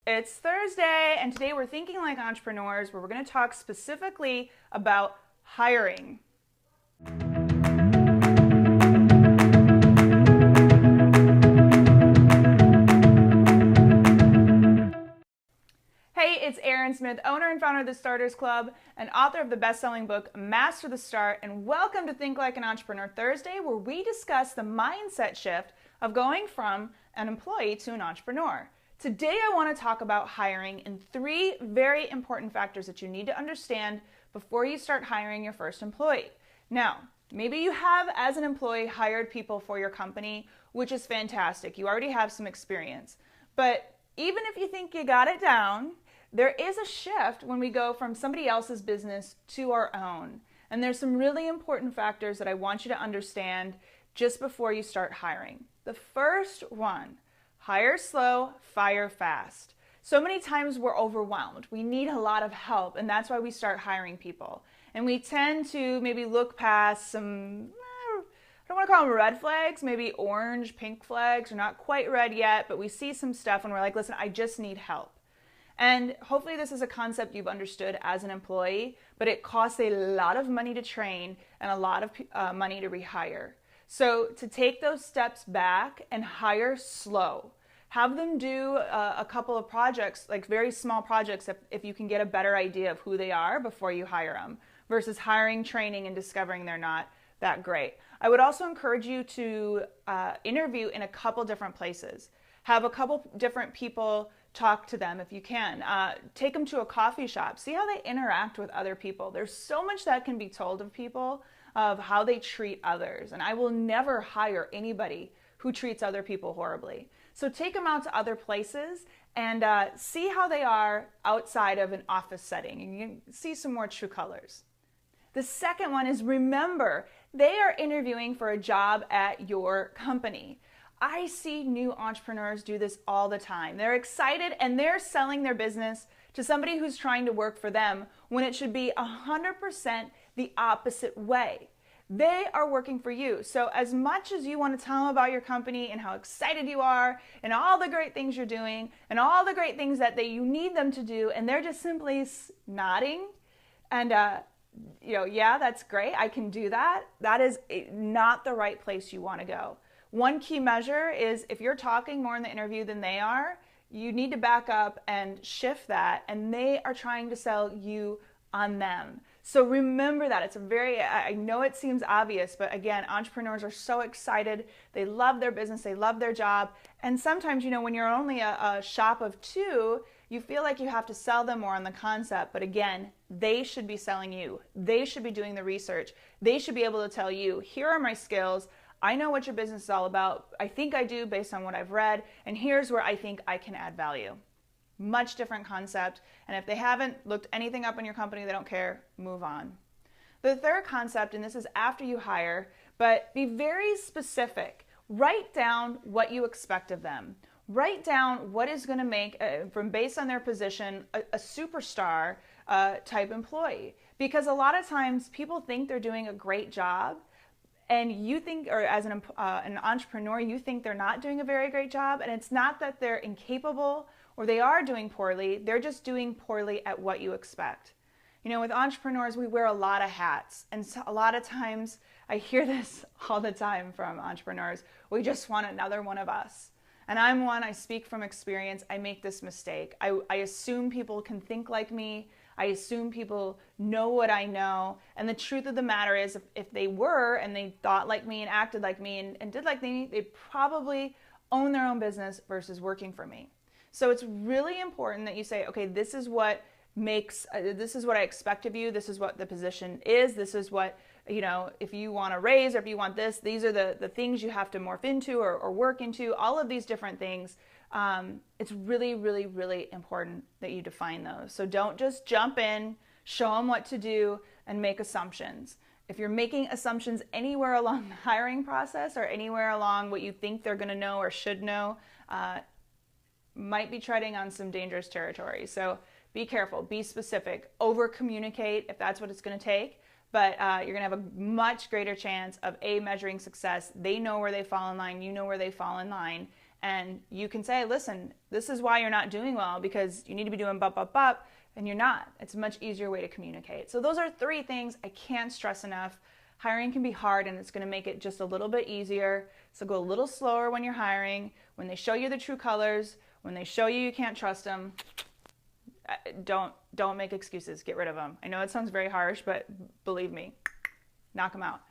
It's Thursday, and today we're thinking like entrepreneurs, where we're going to talk specifically about hiring. Hey, it's Erin Smith, owner and founder of the Starters Club and author of the best-selling book, Master the Start, and welcome to Think Like an Entrepreneur Thursday, where we discuss the mindset shift of going from an employee to an entrepreneur. Today, I want to talk about hiring and three very important factors that you need to understand before you start hiring your first employee. Now, maybe you have, as an employee, hired people for your company, which is fantastic. You already have some experience. But even if you think you got it down, there is a shift when we go from somebody else's business to our own. And there's some really important factors that I want you to understand just before you start hiring. The first one, hire slow, fire fast. So many times we're overwhelmed. We need a lot of help, and that's why we start hiring people. And we tend to maybe look past some, I don't want to call them red flags, maybe orange, pink flags. They're not quite red yet, but we see some stuff and we're like, listen, I just need help. And hopefully this is a concept you've understood as an employee, but it costs a lot of money to train and a lot of money to rehire. So to take those steps back and hire slow, have them do a couple of projects, like very small projects, if you can get a better idea of who they are before you hire them, versus hiring, training, and discovering they're not that great. I would also encourage you to interview in a couple different places. Have a couple different people talk to them if you can. Take them to a coffee shop. See how they interact with other people. There's so much that can be told of people, of how they treat others. And I will never hire anybody who treats other people horribly. So take them out to other places and see how they are outside of an office setting. And you can see some more true colors. The second one is, remember, they are interviewing for a job at your company. I see new entrepreneurs do this all the time. They're excited and they're selling their business to somebody who's trying to work for them when it should be 100% the opposite way. They are working for you. So as much as you want to tell them about your company and how excited you are and all the great things you're doing and all the great things that you need them to do, and they're just simply nodding and yeah, that's great, I can do that. That is not the right place you want to go. One key measure is if you're talking more in the interview than they are, you need to back up and shift that, and they are trying to sell you on them. So remember that. It's I know it seems obvious, but again, entrepreneurs are so excited. They love their business, they love their job. And sometimes, when you're only a shop of two, you feel like you have to sell them more on the concept. But again, they should be selling you. They should be doing the research. They should be able to tell you, here are my skills. I know what your business is all about. I think I do based on what I've read. And here's where I think I can add value. Much different concept. And if they haven't looked anything up in your company, they don't care, move on. The third concept, and this is after you hire, but be very specific. Write down what you expect of them. Write down what is going to make, from based on their position, a superstar type employee. Because a lot of times people think they're doing a great job, and you think, or as an entrepreneur, you think they're not doing a very great job, and it's not that they're incapable or they are doing poorly, they're just doing poorly at what you expect. With entrepreneurs, we wear a lot of hats, and so a lot of times, I hear this all the time from entrepreneurs, we just want another one of us. And I'm one, I speak from experience, I make this mistake. I assume people can think like me, I assume people know what I know, and the truth of the matter is, if they were and they thought like me and acted like me and did like me, they'd probably own their own business versus working for me. So it's really important that you say, okay, this is what I expect of you, this is what the position is, this is what, if you want a raise or if you want this, these are the things you have to morph into or work into, all of these different things. It's really, really, really important that you define those. So don't just jump in, show them what to do, and make assumptions. If you're making assumptions anywhere along the hiring process or anywhere along what you think they're going to know or should know, might be treading on some dangerous territory. So be careful, be specific, over communicate if that's what it's going to take. But you're going to have a much greater chance of measuring success. They know where they fall in line, you know where they fall in line, And you can say, listen, this is why you're not doing well, because you need to be doing bup, bup, bup, and you're not. It's a much easier way to communicate. So those are 3 things I can't stress enough. Hiring can be hard, and it's going to make it just a little bit easier. So go a little slower when you're hiring. When they show you the true colors, when they show you can't trust them, don't make excuses. Get rid of them. I know it sounds very harsh, but believe me, knock them out.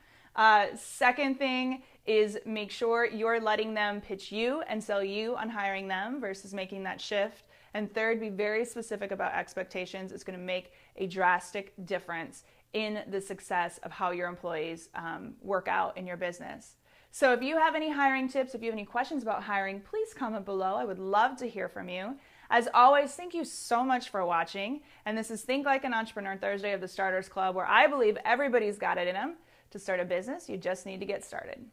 Second thing is make sure you're letting them pitch you and sell you on hiring them versus making that shift. And third, be very specific about expectations. It's going to make a drastic difference in the success of how your employees work out in your business. So if you have any hiring tips, if you have any questions about hiring, please comment below. I would love to hear from you. As always, thank you so much for watching. And this is Think Like an Entrepreneur Thursday of the Starters Club, where I believe everybody's got it in them to start a business. You just need to get started.